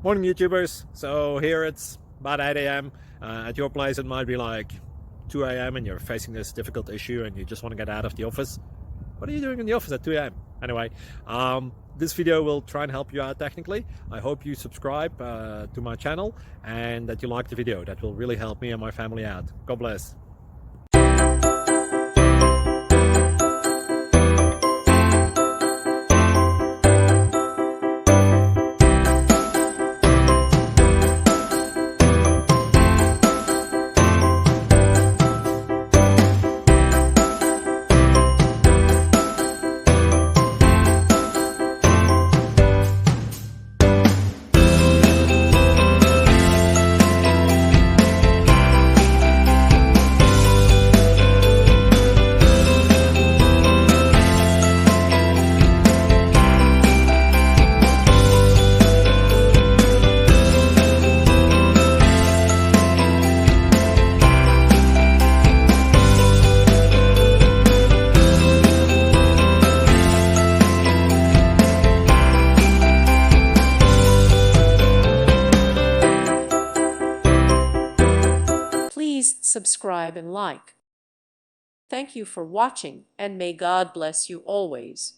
Morning YouTubers. So here it's about 8 a.m. At your place it might be like 2 a.m. and you're facing this difficult issue and you just want to get out of the office. What are you doing in the office at 2 a.m.? Anyway, this video will try and help you out technically. I hope you subscribe to my channel and that you like the video. That will really help me and my family out. God bless. Please subscribe and like. Thank you for watching, and may God bless you always.